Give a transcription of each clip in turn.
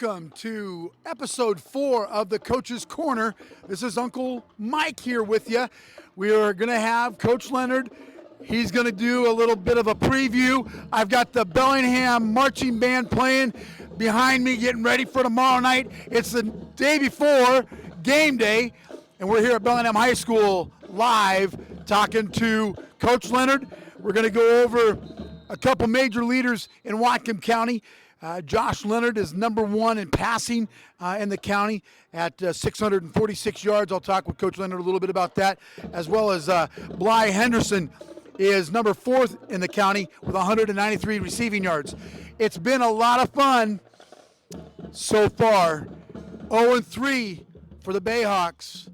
Welcome to episode 4 of the Coach's Corner. This is Uncle Mike here with you. We are going to have Coach Leonard. He's going to do a little bit of a preview. I've got the Bellingham marching band playing behind me, getting ready for tomorrow night. It's the day before game day, and we're here at Bellingham High School live talking to Coach Leonard. We're going to go over a couple major leaders in Whatcom County. Josh Leonard is number 1 in passing in the county at 646 yards. I'll talk with Coach Leonard a little bit about that, as well as Bly Henderson is number 4th in the county with 193 receiving yards. It's been a lot of fun so far. 0-3 for the Bayhawks.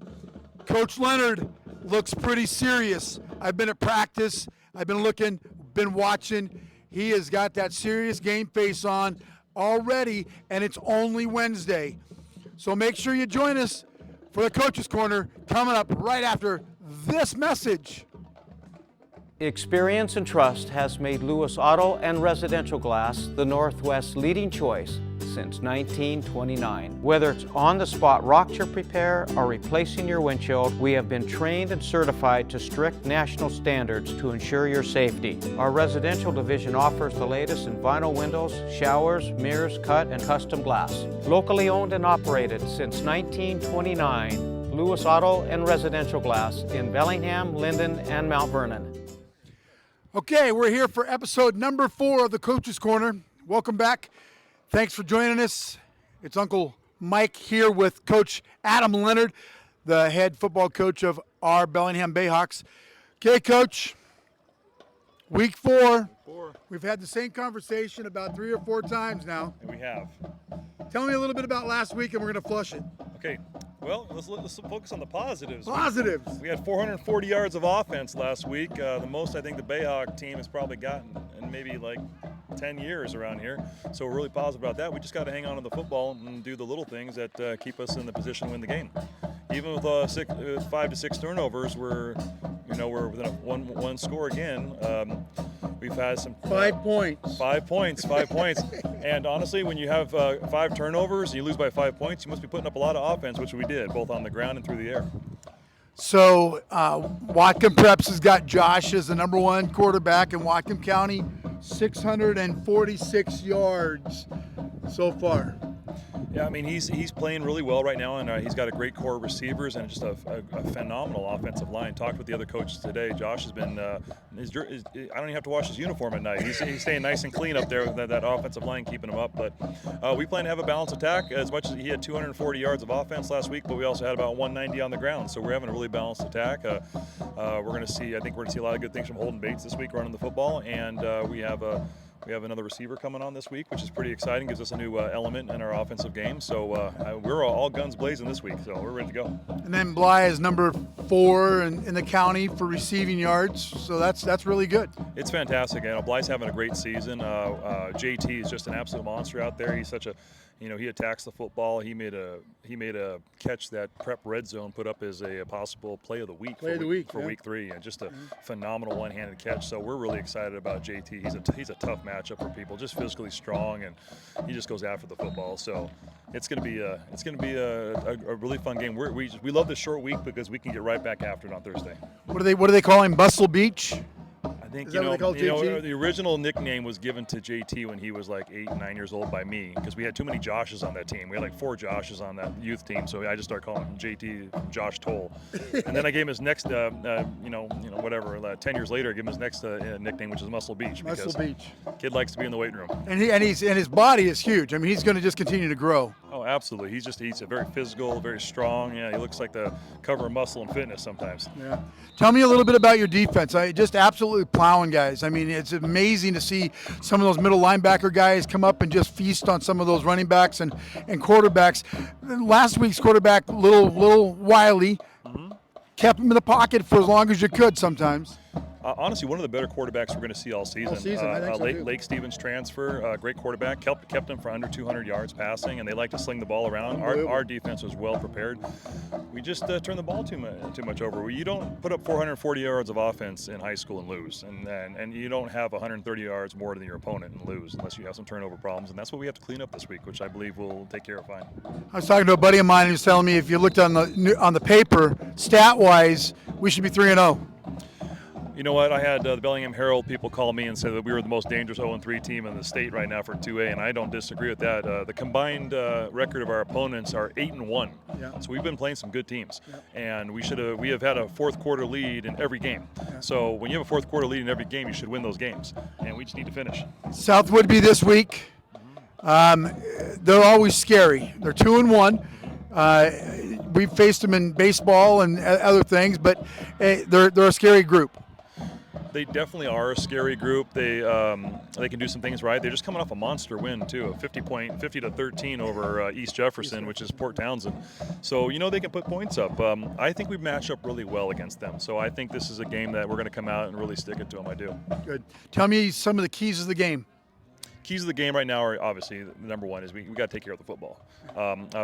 Coach Leonard looks pretty serious. I've been at practice. I've been watching. He has got that serious game face on already, and it's only Wednesday. So make sure you join us for the Coach's Corner coming up right after this message. Experience and trust has made Lewis Auto and Residential Glass the Northwest's leading choice since 1929. Whether it's on-the-spot rock chip repair or replacing your windshield, we have been trained and certified to strict national standards to ensure your safety. Our residential division offers the latest in vinyl windows, showers, mirrors, cut, and custom glass. Locally owned and operated since 1929, Lewis Auto and Residential Glass in Bellingham, Linden, and Mount Vernon. Okay, we're here for episode number 4 of the Coach's Corner. Welcome back. Thanks for joining us. It's Uncle Mike here with Coach Adam Leonard, the head football coach of our Bellingham Bayhawks. Okay, Coach, week 4. We've had the same conversation about 3 or 4 times now. And we have. Tell me a little bit about last week, and we're going to flush it. Okay, well, let's focus on the positives. Positives. We had 440 yards of offense last week, the most I think the Bayhawk team has probably gotten in maybe like 10 years around here. So we're really positive about that. We just got to hang on to the football and do the little things that keep us in the position to win the game. Even with 5 to 6 turnovers, we're within one score again. We've had some 5 points. 5 points. And honestly, when you have 5 turnovers and you lose by 5 points, you must be putting up a lot of offense, which we did, both on the ground and through the air. So Whatcom Preps has got Josh as the number 1 quarterback in Whatcom County, 646 yards so far. Yeah, I mean, he's playing really well right now, and he's got a great core of receivers and just a phenomenal offensive line. Talked with the other coaches today. Josh has been, I don't even have to wash his uniform at night. He's staying nice and clean up there with that offensive line keeping him up. But we plan to have a balanced attack. As much as he had 240 yards of offense last week, but we also had about 190 on the ground. So we're having a really balanced attack. I think we're going to see a lot of good things from Holden Bates this week running the football, and we have another receiver coming on this week, which is pretty exciting. Gives us a new element in our offensive game. So we're all guns blazing this week, so we're ready to go. And then Bly is number 4 in the county for receiving yards, so that's really good. It's fantastic. Bly's having a great season. JT is just an absolute monster out there. He's such a he attacks the football. He made a catch that Prep Red Zone put up as a possible play of the week for week 3, and just a phenomenal one-handed catch. So we're really excited about JT. He's a tough matchup for people, just physically strong, and he just goes after the football. So it's going to be a really fun game. We love this short week because we can get right back after it on Thursday. What do they call him? Bustle Beach? I think the original nickname was given to JT when he was like 8 and 9 years old by me, because we had too many Joshes on that team. We had like 4 Joshes on that youth team, so I just started calling him JT, Josh Toll. And then I gave him his next, 10 years later, I gave him his next nickname, which is Muscle Beach. Muscle Beach. Kid likes to be in the weight room. And his body is huge. I mean, he's going to just continue to grow. Oh, absolutely. He's a very physical, very strong. Yeah, he looks like the cover of Muscle and Fitness sometimes. Yeah. Tell me a little bit about your defense. Just absolutely plowing guys. I mean, it's amazing to see some of those middle linebacker guys come up and just feast on some of those running backs and quarterbacks. Last week's quarterback, little Wiley, kept him in the pocket for as long as you could sometimes. Honestly, one of the better quarterbacks we're going to see all season. All season, I think so, too. Lake Stevens transfer, great quarterback, kept him for under 200 yards passing, and they like to sling the ball around. Our defense was well prepared. We just turn the ball too much over. You don't put up 440 yards of offense in high school and lose, and you don't have 130 yards more than your opponent and lose unless you have some turnover problems, and that's what we have to clean up this week, which I believe we'll take care of fine. I was talking to a buddy of mine who was telling me if you looked on the paper, stat-wise, we should be 3-0. You know what? I had the Bellingham Herald people call me and say that we were the most dangerous 0-3 team in the state right now for 2A, and I don't disagree with that. The combined record of our opponents are 8-1. Yeah. So we've been playing some good teams, and we have had a fourth quarter lead in every game. So when you have a fourth quarter lead in every game, you should win those games, and we just need to finish. South Woodby this week. They're always scary. They're 2-1. We've faced them in baseball and other things, but they're a scary group. They definitely are a scary group. They can do some things right. They're just coming off a monster win too, a 50-13 over East Jefferson, which is Port Townsend. So they can put points up. I think we've matched up really well against them. So I think this is a game that we're going to come out and really stick it to them. I do. Good. Tell me some of the keys of the game. Keys of the game right now are obviously number one is we got to take care of the football.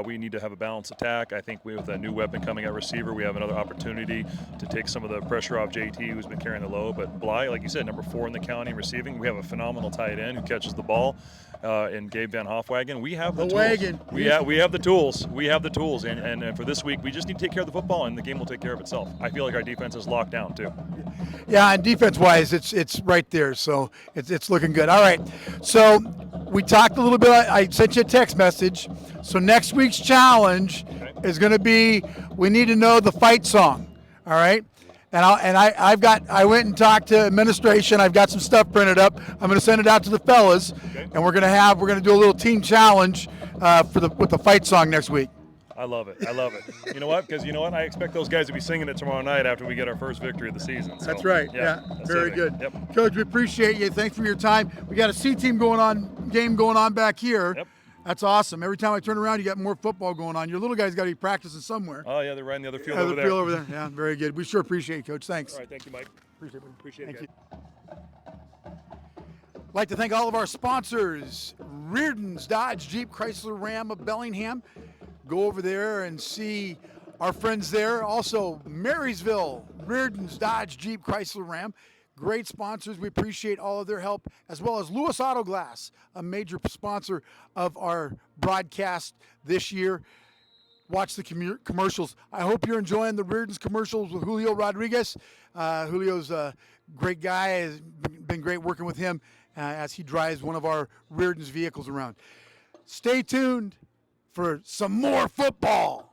We need to have a balanced attack. I think with a new weapon coming at receiver, we have another opportunity to take some of the pressure off JT, who's been carrying the load. But Bly, like you said, number 4 in the county in receiving. We have a phenomenal tight end who catches the ball in Gabe Van Hofwagen. We have the tools. Wagon. We have the tools. We have the tools. And for this week, we just need to take care of the football, and the game will take care of itself. I feel like our defense is locked down too. Yeah, and defense-wise, it's right there, so it's looking good. All right, so we talked a little bit. I sent you a text message. So next week's challenge is going to be we need to know the fight song. All right, I went and talked to administration. I've got some stuff printed up. I'm going to send it out to the fellas, and we're going to do a little team challenge with the fight song next week. I love it. You know what? Because I expect those guys to be singing it tomorrow night after we get our first victory of the season. So, that's right. Yeah. Very good. Yep. Coach, we appreciate you. Thanks for your time. We got a C-team game going on back here. Yep. That's awesome. Every time I turn around, you got more football going on. Your little guys got to be practicing somewhere. Oh, yeah, they're right in the other field over there. Yeah, very good. We sure appreciate it, Coach. Thanks. All right, thank you, Mike. Appreciate it, guys. I'd like to thank all of our sponsors, Reardon's Dodge Jeep Chrysler Ram of Bellingham. Go over there and see our friends there. Also, Marysville, Reardon's Dodge Jeep Chrysler Ram. Great sponsors. We appreciate all of their help, as well as Lewis Auto Glass, a major sponsor of our broadcast this year. Watch the commercials. I hope you're enjoying the Reardon's commercials with Julio Rodriguez. Julio's a great guy. It's been great working with him as he drives one of our Reardon's vehicles around. Stay tuned for some more football.